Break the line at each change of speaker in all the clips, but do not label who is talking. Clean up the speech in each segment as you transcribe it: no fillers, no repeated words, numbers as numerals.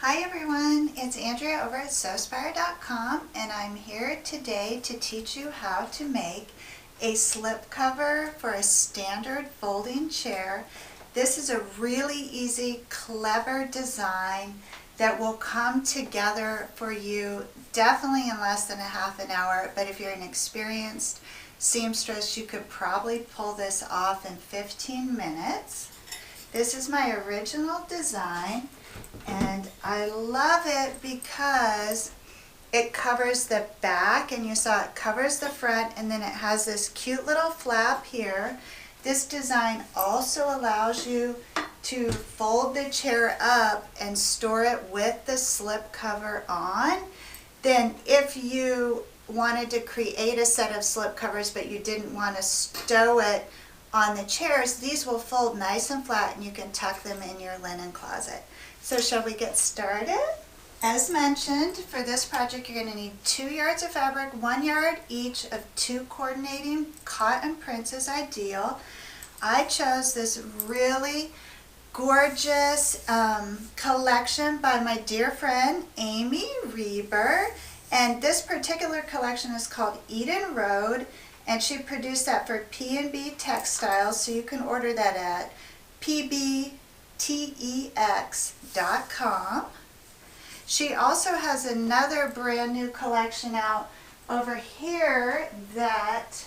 Hi everyone, it's Andrea over at Sewspire.com, and I'm here today to teach you how to make a slipcover for a standard folding chair. This is a really easy, clever design that will come together for you definitely in less than a half an hour, but if you're an experienced seamstress, you could probably pull this off in 15 minutes. This is my original design, and I love it because it covers the back, and you saw it covers the front, and then it has this cute little flap here. This design also allows you to fold the chair up and store it with the slip cover on. Then if you wanted to create a set of slip covers but you didn't want to stow it on the chairs, these will fold nice and flat and you can tuck them in your linen closet. So shall we get started? As mentioned, for this project you're going to need 2 yards of fabric, 1 yard each of 2 coordinating cotton prints is ideal. I chose this really gorgeous collection by my dear friend Amy Reber, and this particular collection is called Eden Road, and she produced that for P&B Textiles, so you can order that at pbtex.com. She also has another brand new collection out over here that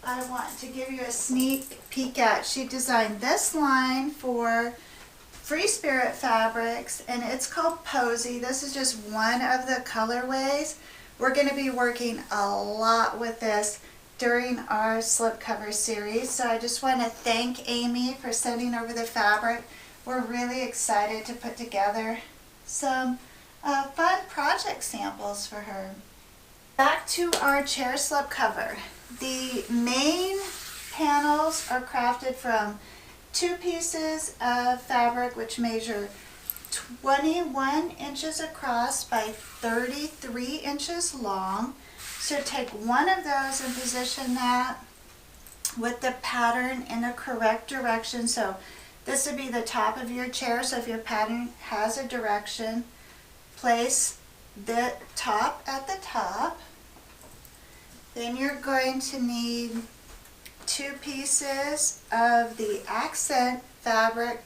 I want to give you a sneak peek at. She designed this line for Free Spirit Fabrics, and it's called Posy. This is just one of the colorways. We're going to be working a lot with this during our slipcover series, so I just want to thank Amy for sending over the fabric. We're really excited to put together some fun project samples for her. Back to our chair slipcover. The main panels are crafted from 2 pieces of fabric which measure 21 inches across by 33 inches long. So take one of those and position that with the pattern in the correct direction. So this would be the top of your chair. So if your pattern has a direction, place the top at the top. Then you're going to need 2 pieces of the accent fabric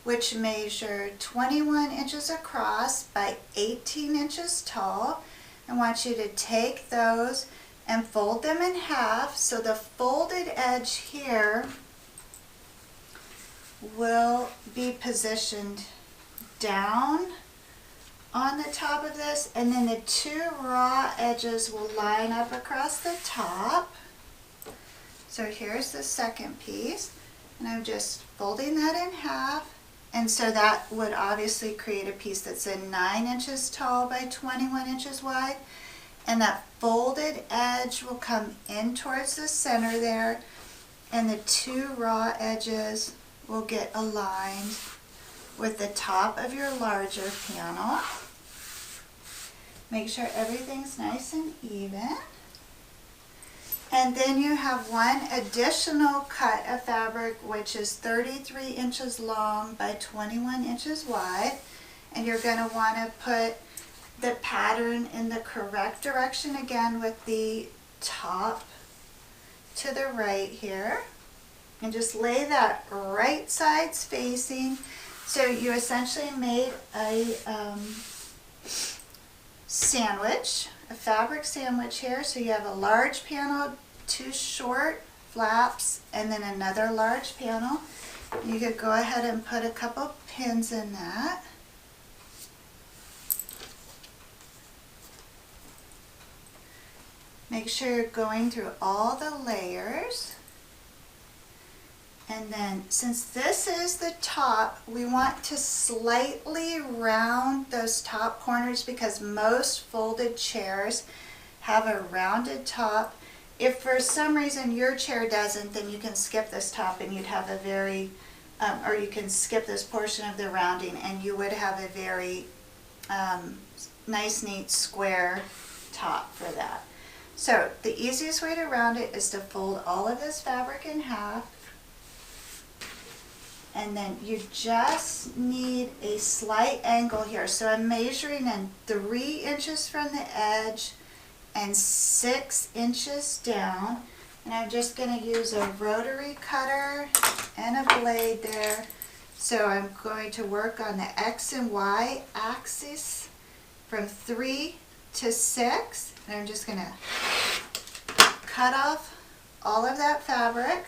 which measure 21 inches across by 18 inches tall. I want you to take those and fold them in half, so the folded edge here will be positioned down on the top of this, and then the 2 raw edges will line up across the top. So here's the second piece, and I'm just folding that in half, and so that would obviously create a piece that's 9 inches tall by 21 inches wide, and that folded edge will come in towards the center there, and the 2 raw edges will get aligned with the top of your larger panel. Make sure everything's nice and even. And then you have one additional cut of fabric which is 33 inches long by 21 inches wide, and you're going to want to put the pattern in the correct direction again with the top to the right here, and just lay that right sides facing. So you essentially made a sandwich, a fabric sandwich here. So you have a large panel, 2 short flaps, and then another large panel. You could go ahead and put a couple pins in that. Make sure you're going through all the layers. And then since this is the top, we want to slightly round those top corners because most folded chairs have a rounded top. If for some reason your chair doesn't, then you can skip this top and you'd have a very, or you can skip this portion of the rounding and you would have a very nice, neat, square top for that. So the easiest way to round it is to fold all of this fabric in half And then you just need a slight angle here. So I'm measuring in 3 inches from the edge and 6 inches down. And I'm just going to use a rotary cutter and a blade there. So I'm going to work on the X and Y axis from 3 to 6. And I'm just going to cut off all of that fabric.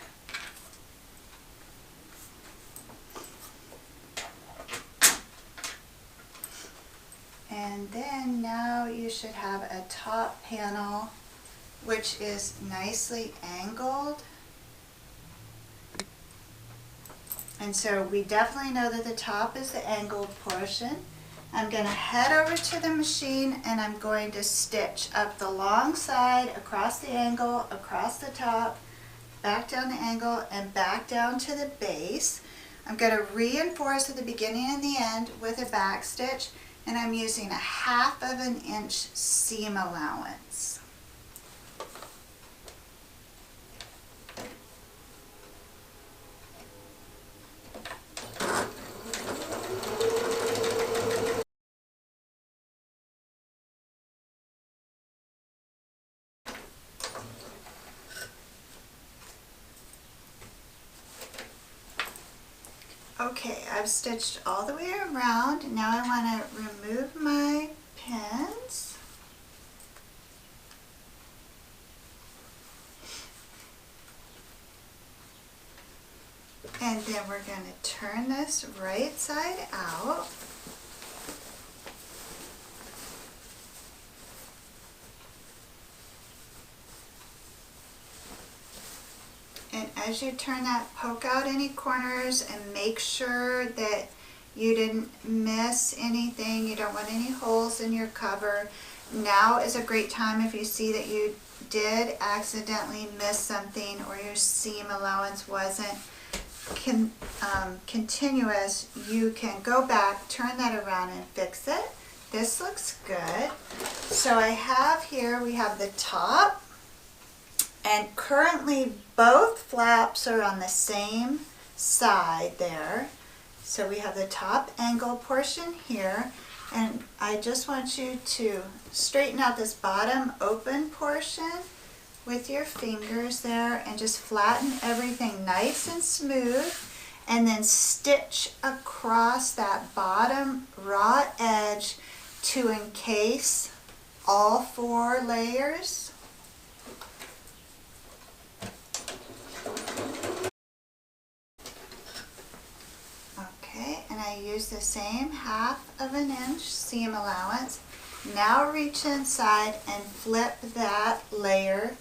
And then now you should have a top panel which is nicely angled. And so we definitely know that the top is the angled portion. I'm going to head over to the machine and I'm going to stitch up the long side, across the angle, across the top, back down the angle, and back down to the base. I'm going to reinforce at the beginning and the end with a back stitch, and I'm using 1/2 inch seam allowance. Okay, I've stitched all the way around. Now I want to remove my pins. And then we're going to turn this right side out. And as you turn that, poke out any corners and make sure that you didn't miss anything. You don't want any holes in your cover. Now is a great time if you see that you did accidentally miss something or your seam allowance wasn't continuous. You can go back, turn that around and fix it. This looks good. So I have here, we have the top. And currently both flaps are on the same side there. So we have the top angle portion here, and I just want you to straighten out this bottom open portion with your fingers there and just flatten everything nice and smooth, and then stitch across that bottom raw edge to encase all 4 layers. And I use the same 1/2 inch seam allowance. Now reach inside and flip that layer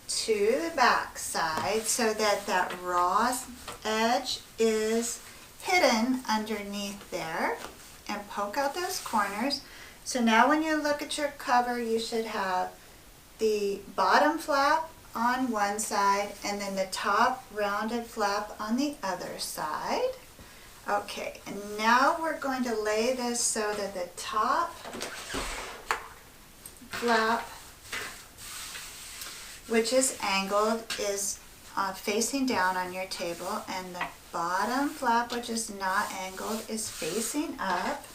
to the back side so that that raw edge is hidden underneath there, and poke out those corners. So now when you look at your cover, you should have the bottom flap on one side and then the top rounded flap on the other side. Okay, and now we're going to lay this so that the top flap, which is angled, is facing down on your table, and the bottom flap, which is not angled, is facing up.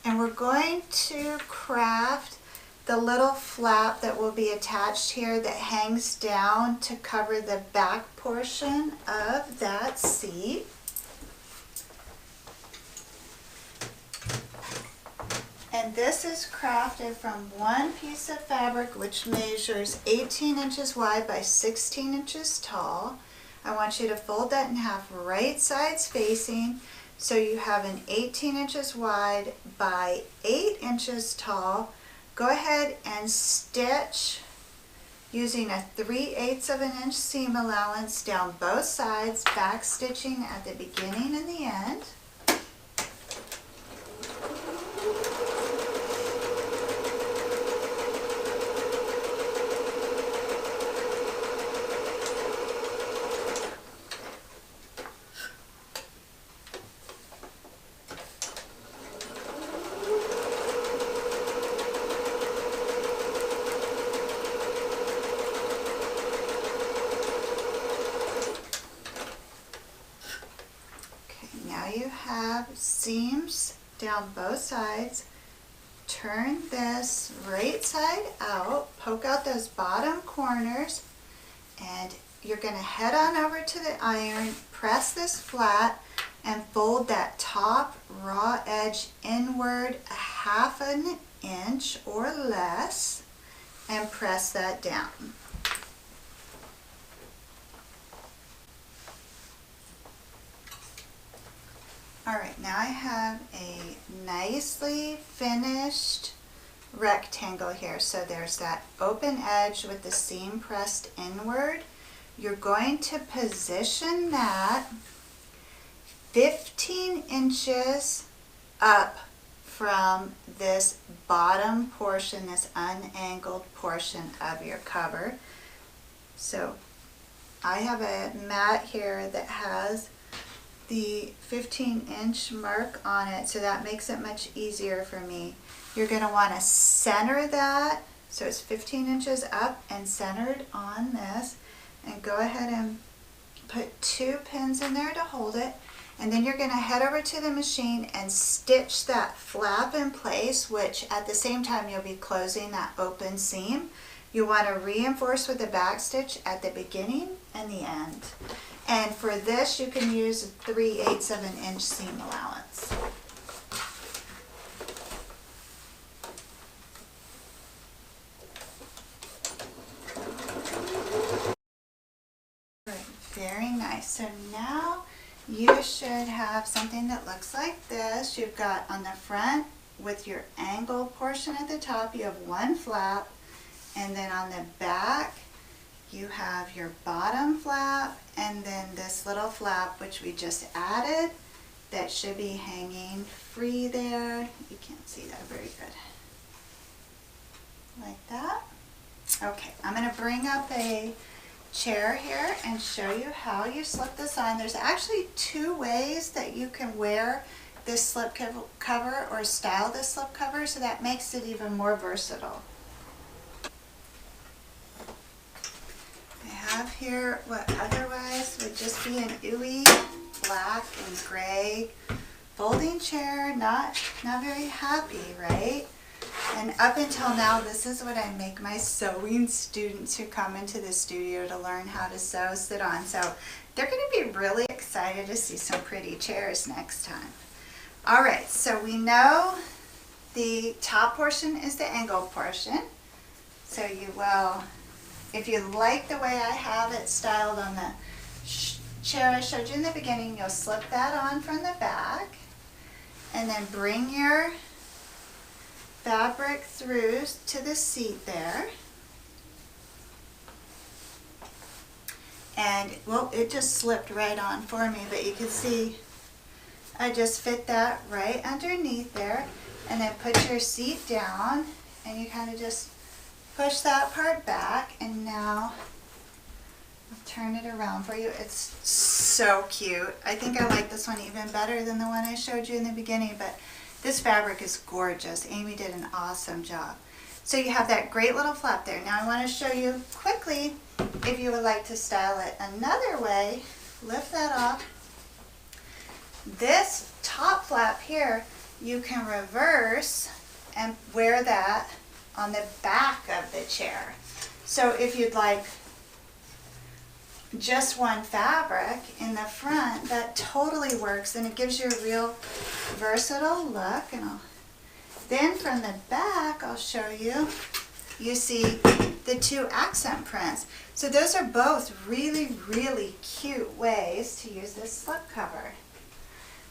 And we're going to craft the little flap that will be attached here that hangs down to cover the back portion of that seat. And this is crafted from one piece of fabric which measures 18 inches wide by 16 inches tall. I want you to fold that in half, right sides facing, so you have an 18 inches wide by 8 inches tall. Go ahead and stitch using a 3/8 inch seam allowance down both sides, back stitching at the beginning and the end. seams down both sides. Turn this right side out, poke out those bottom corners, and you're going to head on over to the iron, press this flat, and fold that top raw edge inward a 1/2 inch or less, and press that down. Alright, now I have a nicely finished rectangle here. So there's that open edge with the seam pressed inward. You're going to position that 15 inches up from this bottom portion, this unangled portion of your cover. So I have a mat here that has the 15-inch mark on it, so that makes it much easier for me. You're going to want to center that so it's 15 inches up and centered on this, and go ahead and put 2 pins in there to hold it, and then you're going to head over to the machine and stitch that flap in place, which at the same time you'll be closing that open seam. You want to reinforce with the back stitch at the beginning and the end. And for this, you can use 3/8 of an inch seam allowance. Very nice. So now you should have something that looks like this. You've got on the front with your angle portion at the top, you have one flap, and then on the back you have your bottom flap, and then this little flap which we just added that should be hanging free there. You can't see that very good. Like that. Okay, I'm going to bring up a chair here and show you how you slip this on. There's actually 2 ways that you can wear this slip cover or style this slip cover, so that makes it even more versatile. I have here what otherwise would just be an ooey black and gray folding chair. Not very happy, right? And up until now, this is what I make my sewing students who come into the studio to learn how to sew sit on. So they're going to be really excited to see some pretty chairs next time. All right, so we know the top portion is the angled portion. So you will, if you like the way I have it styled on the chair I showed you in the beginning, you'll slip that on from the back and then bring your fabric through to the seat there. And well, it just slipped right on for me, but you can see I just fit that right underneath there, and then put your seat down and you kind of just push that part back, and now I'll turn it around for you. It's so cute. I think I like this one even better than the one I showed you in the beginning, but this fabric is gorgeous. Amy did an awesome job. So you have that great little flap there. Now I want to show you quickly, if you would like to style it another way, lift that off. This top flap here, you can reverse and wear that on the back of the chair. So if you'd like just one fabric in the front, that totally works, and it gives you a real versatile look. And then from the back, I'll show you, you see the 2 accent prints. So those are both really, really cute ways to use this slip cover.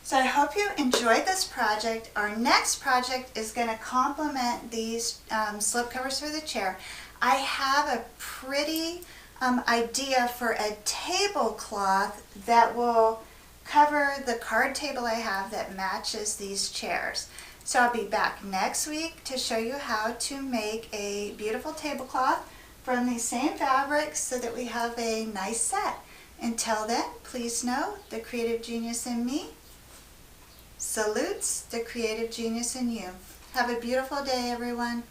So I hope you enjoyed this project. Our next project is going to complement these slip covers for the chair. I have a pretty idea for a tablecloth that will cover the card table I have that matches these chairs. So I'll be back next week to show you how to make a beautiful tablecloth from these same fabrics so that we have a nice set. Until then, please know the creative genius in me salutes the creative genius in you. Have a beautiful day, everyone.